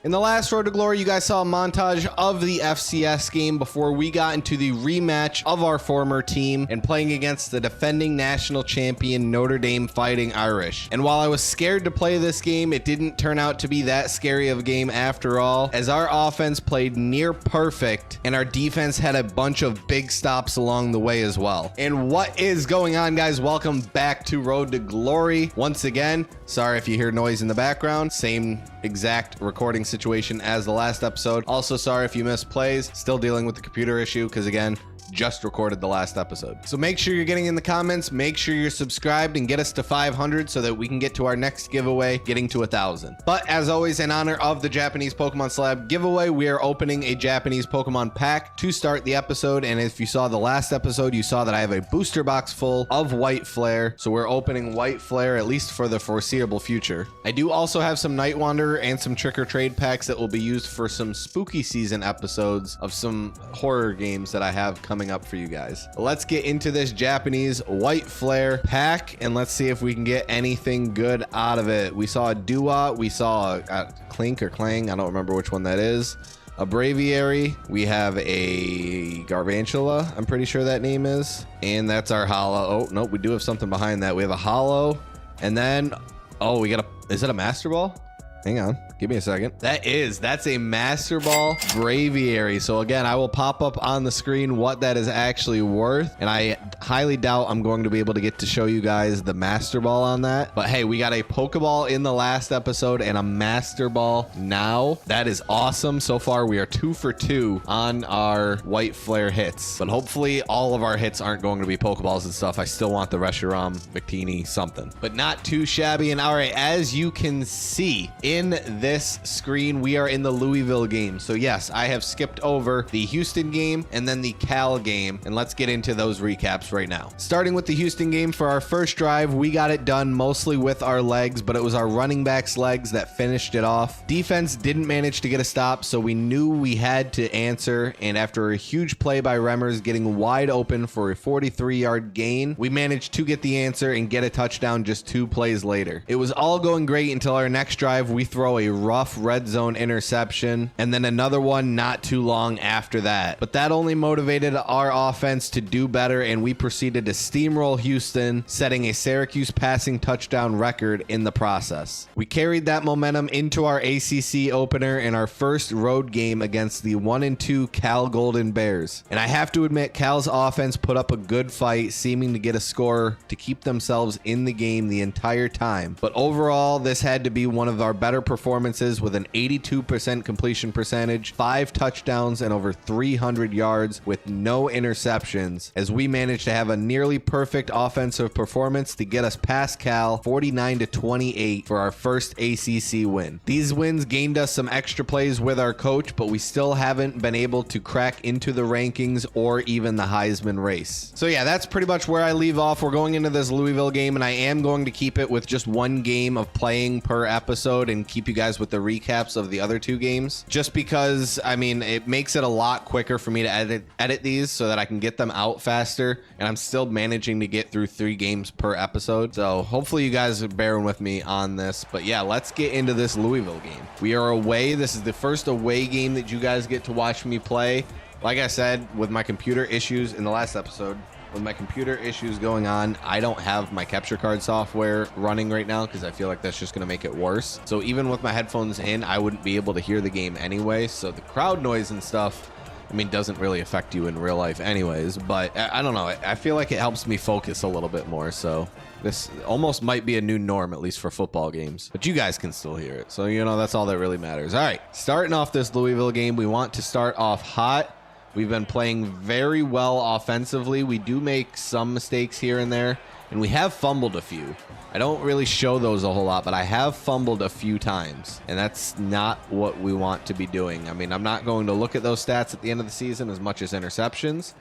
In the last Road to Glory, you guys saw a montage of the FCS game before we got into the rematch of our former team and playing against the defending national champion Notre Dame Fighting Irish. And while I was scared to play this game, it didn't turn out to be that scary of a game after all, as our offense played near perfect and our defense had a bunch of big stops along the way as well. And what is going on, guys? Welcome back to Road to Glory. Once again, sorry if you hear noise in the background. Same exact recording situation as the last episode. Also, sorry if you missed plays. Still dealing with the computer issue because, again, just recorded the last episode. So make sure you're getting in the comments, make sure you're subscribed, and get us to 500 so that we can get to our next giveaway, getting to 1,000. But as always, in honor of the Japanese Pokemon Slab giveaway, we are opening a Japanese Pokemon pack to start the episode. And if you saw the last episode, you saw that I have a booster box full of White Flare. So we're opening White Flare, at least for the foreseeable future. I do also have some Night Wanderer and some Trick or Trade packs that will be used for some spooky season episodes of some horror games that I have coming up for you guys. Let's get into this Japanese White Flare pack and let's see if we can get anything good out of it. We saw a Dua, we saw a Clink or Clang, I don't remember which one that is. A Braviary, we have a Garvantula, I'm pretty sure that name is, and that's our Hollow. Oh nope, we do have something behind that. We have a Hollow, and then oh, we got a, is it a Master Ball? Hang on, give me a second. That's a Master Ball Braviary. So again, I will pop up on the screen what that is actually worth. And I highly doubt I'm going to be able to get to show you guys the Master Ball on that. But hey, we got a Pokeball in the last episode and a Master Ball now. That is awesome. So far, we are 2 for 2 on our White Flare hits. But hopefully all of our hits aren't going to be Pokeballs and stuff. I still want the Reshiram, Victini, something. But not too shabby. And all right, as you can see, in this screen, we are in the Louisville game. So yes, I have skipped over the Houston game and then the Cal game, and let's get into those recaps right now. Starting with the Houston game, for our first drive, we got it done mostly with our legs, but it was our running back's legs that finished it off. Defense didn't manage to get a stop, so we knew we had to answer, and after a huge play by Remmers getting wide open for a 43-yard gain, we managed to get the answer and get a touchdown just 2 plays later. It was all going great until our next drive. We throw a rough red zone interception and then another one not too long after that. But that only motivated our offense to do better, and we proceeded to steamroll Houston, setting a Syracuse passing touchdown record in the process. We carried that momentum into our ACC opener in our first road game against the 1-2 Cal Golden Bears. And I have to admit, Cal's offense put up a good fight, seeming to get a score to keep themselves in the game the entire time. But overall, this had to be one of our better performances with an 82% completion percentage, 5 touchdowns, and over 300 yards with no interceptions, as we managed to have a nearly perfect offensive performance to get us past Cal 49-28 for our first ACC win. These wins gained us some extra plays with our coach, but we still haven't been able to crack into the rankings or even the Heisman race. So yeah, that's pretty much where I leave off. We're going into this Louisville game, and I am going to keep it with just 1 game of playing per episode and keep you guys with the recaps of the other 2 games, just because, I mean, it makes it a lot quicker for me to edit these so that I can get them out faster, and I'm still managing to get through 3 games per episode. So hopefully you guys are bearing with me on this. But yeah, let's get into this Louisville game. We are away. This is the first away game that you guys get to watch me play. Like I said, with my computer issues in the last episode, with my computer issues going on, I don't have my capture card software running right now because I feel like that's just going to make it worse. So even with my headphones in, I wouldn't be able to hear the game anyway. So the crowd noise and stuff, I mean, doesn't really affect you in real life anyways. But I don't know. I feel like it helps me focus a little bit more. So this almost might be a new norm, at least for football games. But you guys can still hear it. So, you know, that's all that really matters. All right, starting off this Louisville game, we want to start off hot. We've been playing very well offensively. We do make some mistakes here and there, and we have fumbled a few. I don't really show those a whole lot, but I have fumbled a few times, and that's not what we want to be doing. I mean, I'm not going to look at those stats at the end of the season as much as interceptions,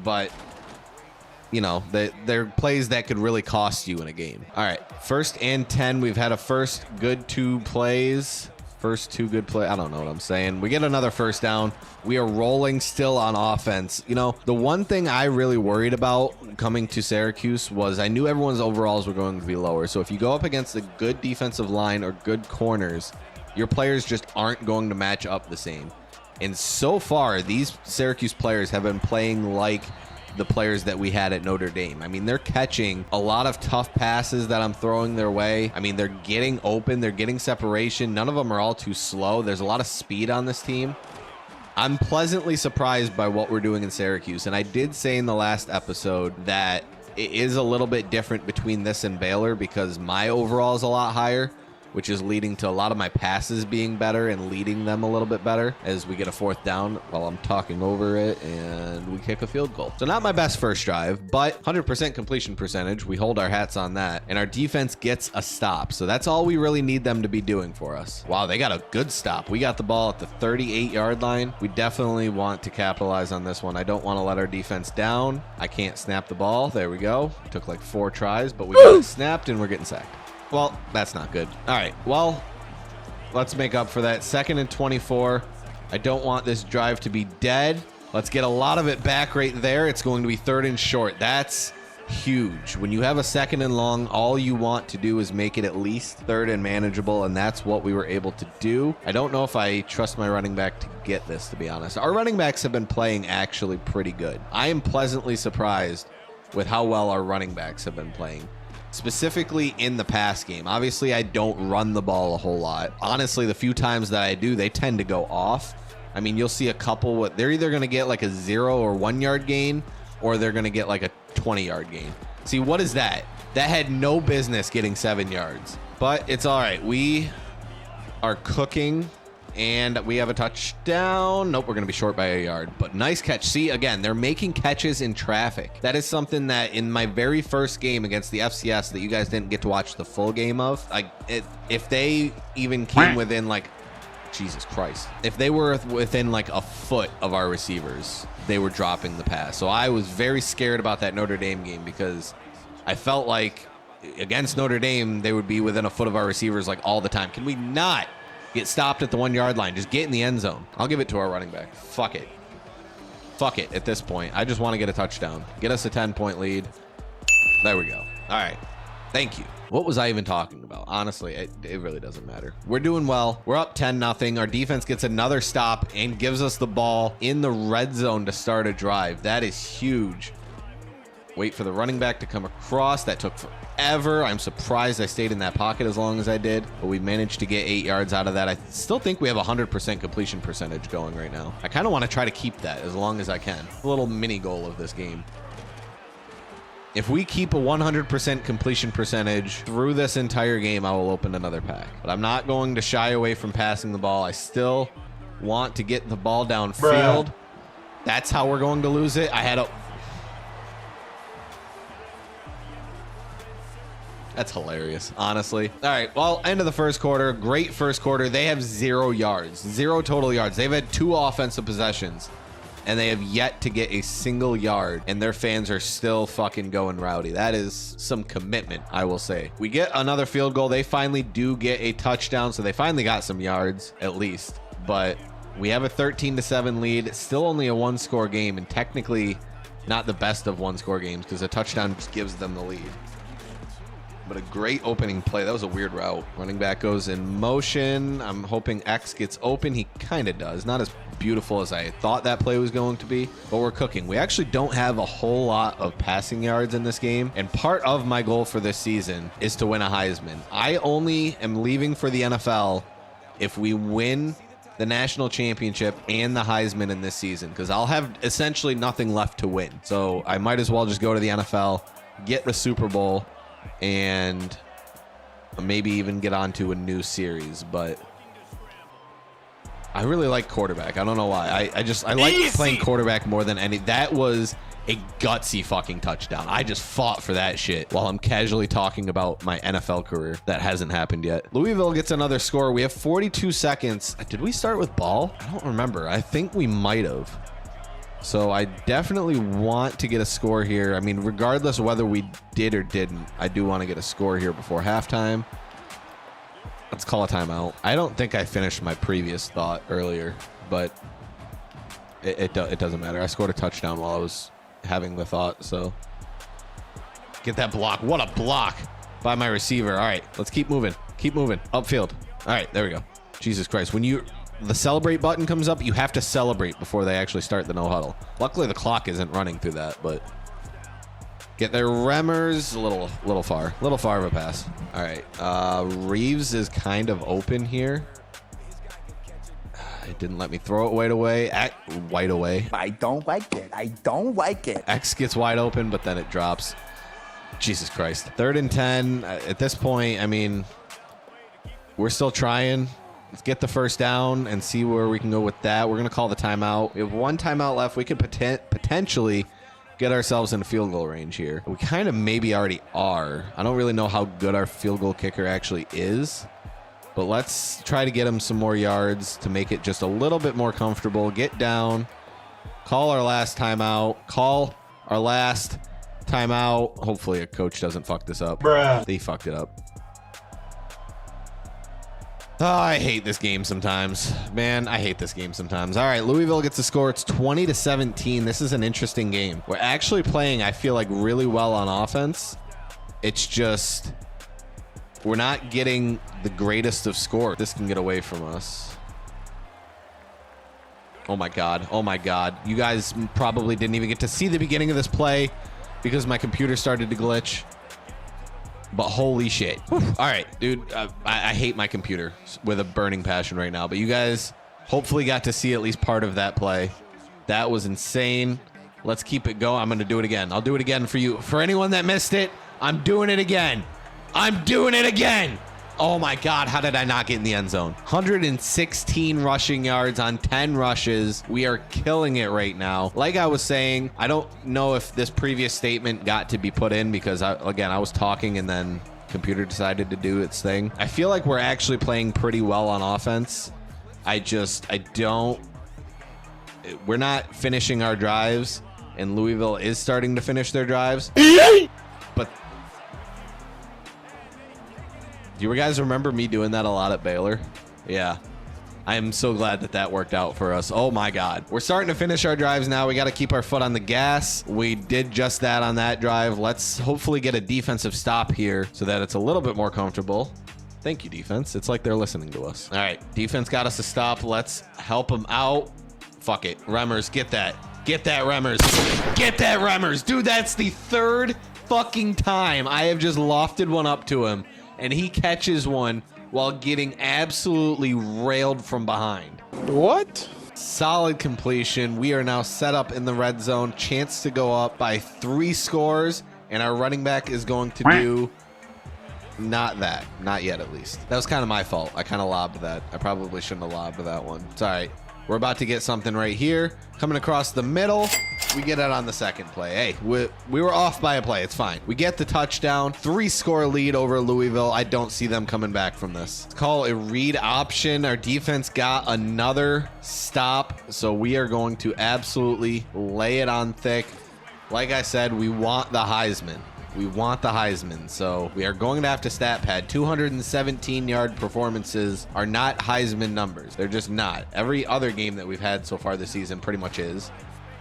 but, you know, they're plays that could really cost you in a game. All right, 1st and 10. We've had a first good 2 plays. First 2 good play. I don't know what I'm saying. We get another first down. We are rolling still on offense. You know, the one thing I really worried about coming to Syracuse was I knew everyone's overalls were going to be lower. So if you go up against a good defensive line or good corners, Your players just aren't going to match up the same. And so far, these Syracuse players have been playing like the players that we had at Notre Dame. I mean, they're catching a lot of tough passes that I'm throwing their way. I mean, they're getting open. They're getting separation. None of them are all too slow. There's a lot of speed on this team. I'm pleasantly surprised by what we're doing in Syracuse. And I did say in the last episode that it is a little bit different between this and Baylor because my overall is a lot higher, which is leading to a lot of my passes being better and leading them a little bit better as we get a 4th down while I'm talking over it and we kick a field goal. So not my best first drive, but 100% completion percentage. We hold our hats on that, and our defense gets a stop. So that's all we really need them to be doing for us. Wow, they got a good stop. We got the ball at the 38-yard line. We definitely want to capitalize on this one. I don't want to let our defense down. I can't snap the ball. There we go. Took like 4 tries, but we got it snapped and we're getting sacked. Well, that's not good. All right, well, let's make up for that. 2nd and 24. I don't want this drive to be dead. Let's get a lot of it back right there. It's going to be 3rd and short. That's huge. When you have a 2nd and long, all you want to do is make it at least 3rd and manageable, and that's what we were able to do. I don't know if I trust my running back to get this, to be honest. Our running backs have been playing actually pretty good. I am pleasantly surprised with how well our running backs have been playing. Specifically in the pass game. Obviously, I don't run the ball a whole lot. Honestly, the few times that I do, they tend to go off. I mean, you'll see a couple. They're either going to get like a 0 or 1 yard gain, or they're going to get like a 20-yard gain. See, what is that? That had no business getting 7 yards. But it's all right. We are cooking. And we have a touchdown. Nope, we're going to be short by a yard. But nice catch. See, again, they're making catches in traffic. That is something that in my very first game against the FCS that you guys didn't get to watch the full game of. If they even came within like, Jesus Christ. If they were within like a foot of our receivers, they were dropping the pass. So I was very scared about that Notre Dame game because I felt like against Notre Dame, they would be within a foot of our receivers like all the time. Can we not get stopped at the 1 yard line? Just get in the end zone. I'll give it to our running back. Fuck it. Fuck it at this point. I just want to get a touchdown. Get us a 10-point lead. There we go. All right. Thank you. What was I even talking about? Honestly, it really doesn't matter. We're doing well. We're up 10-0. Our defense gets another stop and gives us the ball in the red zone to start a drive. That is huge. Wait for the running back to come across. That took forever. I'm surprised I stayed in that pocket as long as I did, but we managed to get 8 yards out of that. I still think we have 100% completion percentage going right now. I kind of want to try to keep that as long as I can. A little mini goal of this game. If we keep a 100% completion percentage through this entire game, I will open another pack. But I'm not going to shy away from passing the ball. I still want to get the ball downfield. That's how we're going to lose it. That's hilarious, honestly. All right, well, end of the first quarter. Great first quarter. They have 0 yards, 0 total yards. They've had 2 offensive possessions, and they have yet to get a single yard, and their fans are still fucking going rowdy. That is some commitment, I will say. We get another field goal. They finally do get a touchdown, so they finally got some yards, at least. But we have a 13-7 lead. It's still only a 1-score game, and technically not the best of 1-score games because a touchdown just gives them the lead. But a great opening play. That was a weird route. Running back goes in motion. I'm hoping X gets open. He kind of does. Not as beautiful as I thought that play was going to be, but we're cooking. We actually don't have a whole lot of passing yards in this game, and part of my goal for this season is to win a Heisman. I only am leaving for the NFL if we win the national championship and the Heisman in this season, because I'll have essentially nothing left to win. So I might as well just go to the NFL, get the Super Bowl, and maybe even get onto a new series. But I really like quarterback. I don't know why. I like playing quarterback more than any. That was a gutsy fucking touchdown. I just fought for that shit while I'm casually talking about my NFL career. That hasn't happened yet. Louisville gets another score. We have 42 seconds. Did we start with ball? I don't remember. I think we might have. So I definitely want to get a score here. I mean, regardless of whether we did or didn't, I do want to get a score here before halftime. Let's call a timeout. I don't think I finished my previous thought earlier, but it doesn't matter. I scored a touchdown while I was having the thought, so get that block. What a block by my receiver. All right, let's keep moving. Keep moving. Upfield. All right, there we go. Jesus Christ. When the celebrate button comes up, you have to celebrate before they actually start the no huddle. Luckily, the clock isn't running through that, but get their Remmers. A little far of a pass. All right. Reeves is kind of open here. It didn't let me throw it wide away. I don't like it. I don't like it. X gets wide open, but then it drops. Jesus Christ. 3rd and 10. At this point, I mean, we're still trying. Let's get the first down and see where we can go with that. We're going to call the timeout. We have 1 timeout left. We could potentially get ourselves in field goal range here. We kind of maybe already are. I don't really know how good our field goal kicker actually is, but let's try to get him some more yards to make it just a little bit more comfortable. Get down. Call our last timeout. Hopefully a coach doesn't fuck this up. Bruh. They fucked it up. Oh, I hate this game sometimes. Man, I hate this game sometimes. All right, Louisville gets the score. It's 20-17. This is an interesting game. We're actually playing, I feel like, really well on offense. It's just we're not getting the greatest of scores. This can get away from us. Oh, my God. Oh, my God. You guys probably didn't even get to see the beginning of this play because my computer started to glitch. But holy shit. All right, dude, I hate my computer with a burning passion right now. But you guys hopefully got to see at least part of that play. That was insane. Let's keep it going. I'm going to do it again. I'll do it again for you. For anyone that missed it, I'm doing it again. I'm doing it again. Oh, my God. How did I not get in the end zone? 116 rushing yards on 10 rushes. We are killing it right now. Like I was saying, I don't know if this previous statement got to be put in because, I was talking and then computer decided to do its thing. I feel like we're actually playing pretty well on offense. We're not finishing our drives, and Louisville is starting to finish their drives. But do you guys remember me doing that a lot at Baylor? Yeah. I am so glad that worked out for us. Oh, my God. We're starting to finish our drives now. We got to keep our foot on the gas. We did just that on that drive. Let's hopefully get a defensive stop here so that it's a little bit more comfortable. Thank you, defense. It's like they're listening to us. All right. Defense got us a stop. Let's help them out. Fuck it. Remmers, get that. Get that, Remmers. Get that, Remmers. Dude, that's the 3rd fucking time I have just lofted one up to him, and he catches one while getting absolutely railed from behind. What? Solid completion. We are now set up in the red zone. Chance to go up by 3 scores, and our running back is going to do not that. Not yet, at least. That was kind of my fault. I kind of lobbed that. I probably shouldn't have lobbed that one. It's all right. We're about to get something right here. Coming across the middle. We get it on the second play. Hey, we were off by a play. It's fine. We get the touchdown. 3-score lead over Louisville. I don't see them coming back from this. Let's call a read option. Our defense got another stop, so we are going to absolutely lay it on thick. Like I said, we want the Heisman. We want the Heisman, so we are going to have to stat pad. 217-yard performances are not Heisman numbers. They're just not. Every other game that we've had so far this season pretty much is.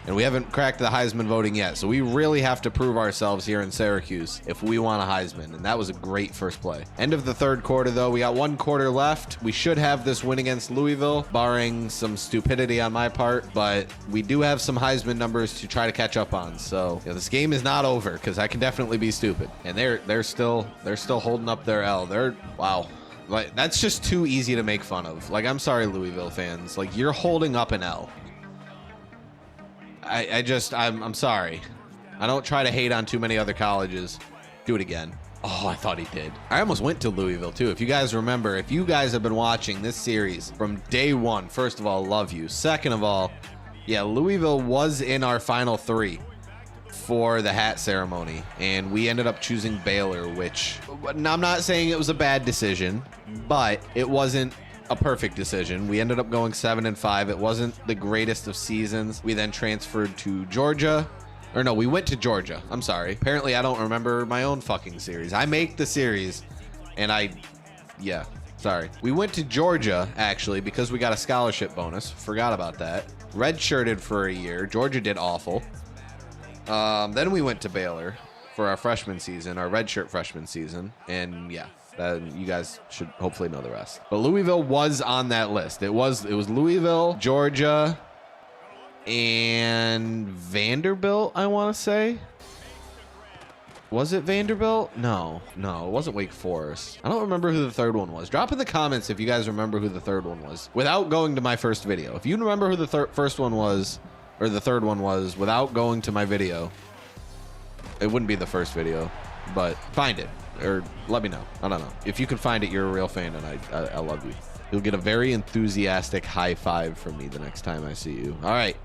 And we haven't cracked the Heisman voting yet, so we really have to prove ourselves here in Syracuse if we want a Heisman, and that was a great first play. End of the 3rd quarter, though. We got 1 quarter left. We should have this win against Louisville, barring some stupidity on my part, but we do have some Heisman numbers to try to catch up on, so this game is not over, because I can definitely be stupid. And they're still holding up their L. Wow. Like, that's just too easy to make fun of. Like, I'm sorry, Louisville fans. Like, you're holding up an L. I'm sorry. I don't try to hate on too many other colleges. Do it again. Oh, I thought he did. I almost went to Louisville, too. If you guys remember, if you guys have been watching this series from day one, first of all, love you. Second of all, yeah, Louisville was in our final 3 for the hat ceremony, and we ended up choosing Baylor, which I'm not saying it was a bad decision, but it wasn't a perfect decision. We ended up going 7-5. It wasn't the greatest of seasons. We then transferred to Georgia. Or no, we went to Georgia. I'm sorry. Apparently, I don't remember my own fucking series. I make the series, and yeah, sorry. We went to Georgia, actually, because we got a scholarship bonus. Forgot about that. Redshirted for a year. Georgia did awful. Then we went to Baylor for our freshman season, our redshirt freshman season, and yeah. You guys should hopefully know the rest. But Louisville was on that list. It was Louisville, Georgia, and Vanderbilt, I want to say. Was it Vanderbilt? No, it wasn't Wake Forest. I don't remember who the third one was. Drop in the comments if you guys remember who the third one was without going to my first video. If you remember who the first one was, or the third one was, without going to my video, it wouldn't be the first video, but find it or let me know. I don't know. If you can find it, you're a real fan, and I love you. You'll get a very enthusiastic high five from me the next time I see you. All right.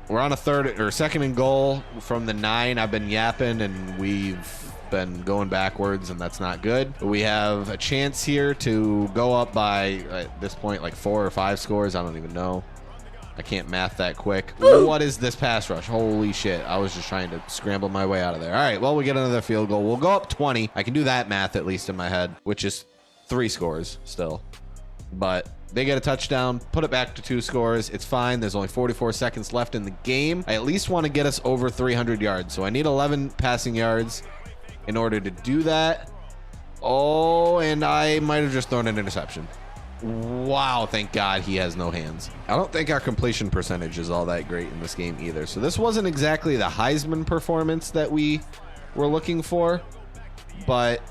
We're on a second and goal from the 9. I've been yapping and we've been going backwards, and that's not good. But we have a chance here to go up by, at this point, like 4 or 5 scores. I don't even know. I can't math that quick. What is this pass rush? Holy shit. I was just trying to scramble my way out of there. All right, well, we get another field goal. We'll go up 20. I can do that math at least in my head, which is 3 scores still. But they get a touchdown, put it back to 2 scores. It's fine. There's only 44 seconds left in the game. I at least want to get us over 300 yards. So I need 11 passing yards in order to do that. Oh, and I might have just thrown an interception. Wow, thank God he has no hands. I don't think our completion percentage is all that great in this game either. So this wasn't exactly the Heisman performance that we were looking for, but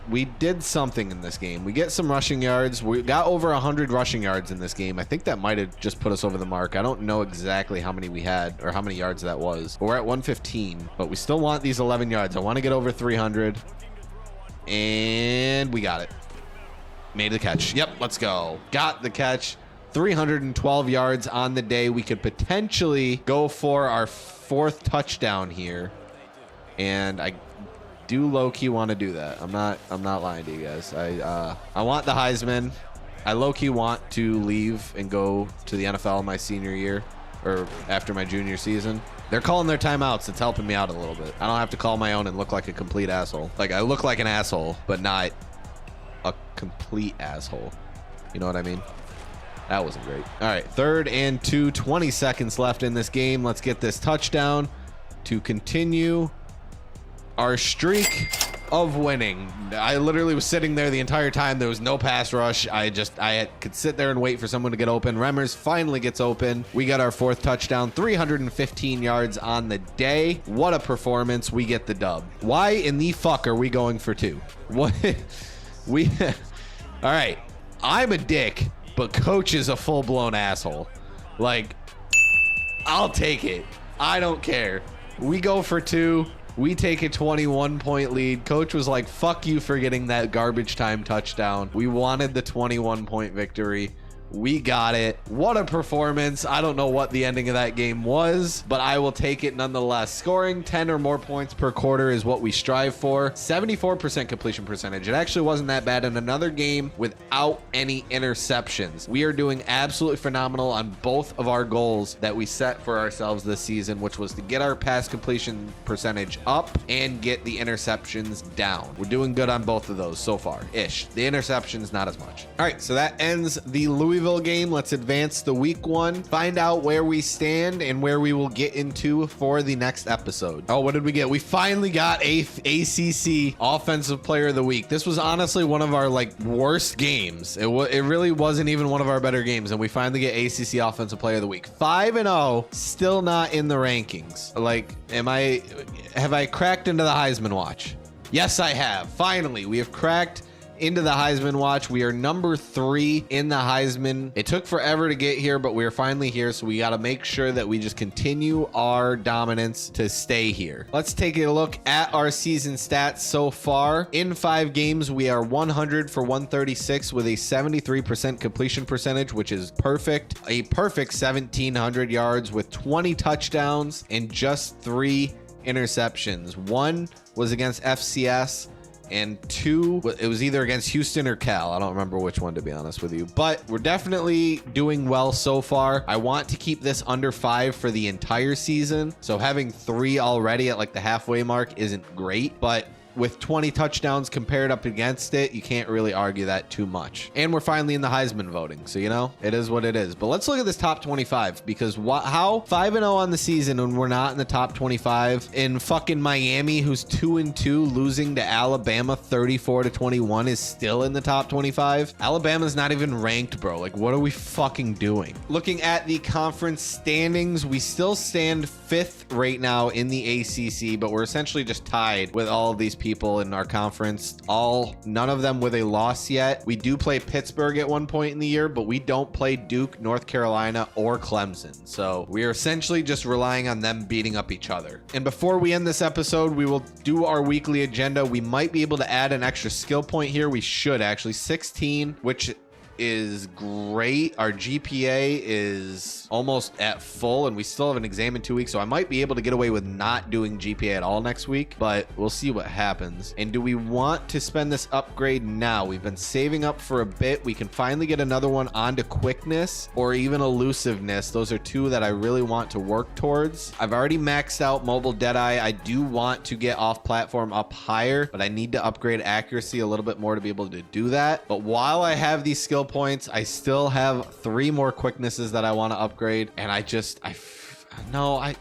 we did something in this game. We get some rushing yards. We got over 100 rushing yards in this game. I think that might have just put us over the mark. I don't know exactly how many we had or how many yards that was. But we're at 115, but we still want these 11 yards. I want to get over 300, and we got it. Made the catch. Yep, let's go. Got the catch. 312 yards on the day. We could potentially go for our 4th touchdown here, and I do low-key want to do that. I'm not lying to you guys. I want the Heisman. I low-key want to leave and go to the NFL my senior year, or after my junior season. They're calling their timeouts. It's helping me out a little bit. I don't have to call my own and look like a complete asshole. Like, I look like an asshole, but not a complete asshole. You know what I mean? That wasn't great. All right, 3rd and 2, 20 seconds left in this game. Let's get this touchdown to continue our streak of winning. I literally was sitting there the entire time. There was no pass rush. I could sit there and wait for someone to get open. Remmers finally gets open. We got our 4th touchdown, 315 yards on the day. What a performance. We get the dub. Why in the fuck are we going for 2? What? All right, I'm a dick, but coach is a full-blown asshole. Like, I'll take it. I don't care. We go for 2. We take a 21-point lead. Coach was like, fuck you for getting that garbage time touchdown. We wanted the 21-point victory. We got it. What a performance. I don't know what the ending of that game was, but I will take it nonetheless. Scoring 10 or more points per quarter is what we strive for. 74% completion percentage. It actually wasn't that bad in another game without any interceptions. We are doing absolutely phenomenal on both of our goals that we set for ourselves this season, which was to get our pass completion percentage up and get the interceptions down. We're doing good on both of those so far-ish. The interceptions, not as much. All right, so that ends the Louisville game. Let's advance the week 1, find out where we stand and where we will get into for the next episode. Oh, what did we get? We finally got a ACC Offensive Player of the Week. This was honestly one of our worst games. It really wasn't even one of our better games, and we finally get ACC Offensive Player of the Week. 5-0, still not in the rankings. Like, have I cracked into the Heisman watch? Yes, I have. Finally, we have cracked into the Heisman watch. We are number 3 in the Heisman. It took forever to get here, but we are finally here, so we got to make sure that we just continue our dominance to stay here. Let's take a look at our season stats so far. In 5 games, we are 100 for 136 with a 73% completion percentage, which is perfect. A perfect 1,700 yards with 20 touchdowns and just 3 interceptions. 1 was against FCS, and 2, it was either against Houston or Cal. I don't remember which one, to be honest with you. But we're definitely doing well so far. I want to keep this under 5 for the entire season. So having 3 already at the halfway mark isn't great, but with 20 touchdowns compared up against it, you can't really argue that too much. And we're finally in the Heisman voting. So, you know, it is what it is. But let's look at this top 25, because how 5-0 on the season when we're not in the top 25 in fucking Miami, who's 2-2, losing to Alabama 34-21, is still in the top 25. Alabama's not even ranked, bro. Like, what are we fucking doing? Looking at the conference standings, we still stand 5th right now in the ACC, but we're essentially just tied with all of these people in our conference. None of them with a loss yet. We do play Pittsburgh at one point in the year, but we don't play Duke, North Carolina, or Clemson. So we are essentially just relying on them beating up each other. And before we end this episode, we will do our weekly agenda. We might be able to add an extra skill point here. We should actually. 16, which is great. Our GPA is almost at full, and we still have an exam in 2 weeks, so I might be able to get away with not doing GPA at all next week, but we'll see what happens. And do we want to spend this upgrade now? We've been saving up for a bit. We can finally get another one onto quickness or even elusiveness. Those are two that I really want to work towards. I've already maxed out mobile Deadeye. I do want to get off platform up higher, but I need to upgrade accuracy a little bit more to be able to do that. But while I have these skill points, I still have 3 more quicknesses that I want to upgrade, and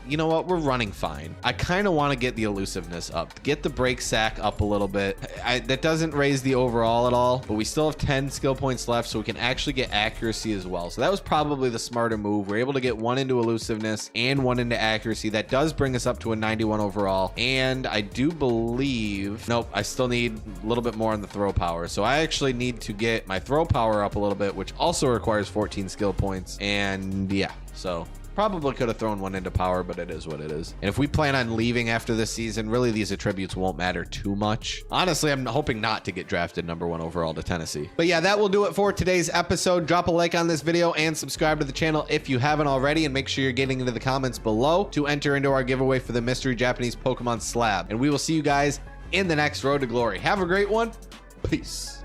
you know what, we're running fine. I kind of want to get the elusiveness up, get the break sack up a little bit. That doesn't raise the overall at all, but we still have 10 skill points left, so we can actually get accuracy as well. So that was probably the smarter move. We're able to get 1 into elusiveness and 1 into accuracy. That does bring us up to a 91 overall, and I do believe, nope, I still need a little bit more on the throw power. So I actually need to get my throw power up a little bit, which also requires 14 skill points. And yeah, so probably could have thrown 1 into power, but it is what it is. And if we plan on leaving after this season, really these attributes won't matter too much. Honestly, I'm hoping not to get drafted #1 overall to Tennessee. But yeah, that will do it for today's episode. Drop a like on this video and subscribe to the channel if you haven't already, and make sure you're getting into the comments below to enter into our giveaway for the mystery Japanese Pokemon slab. And we will see you guys in the next Road to Glory. Have a great one. Peace.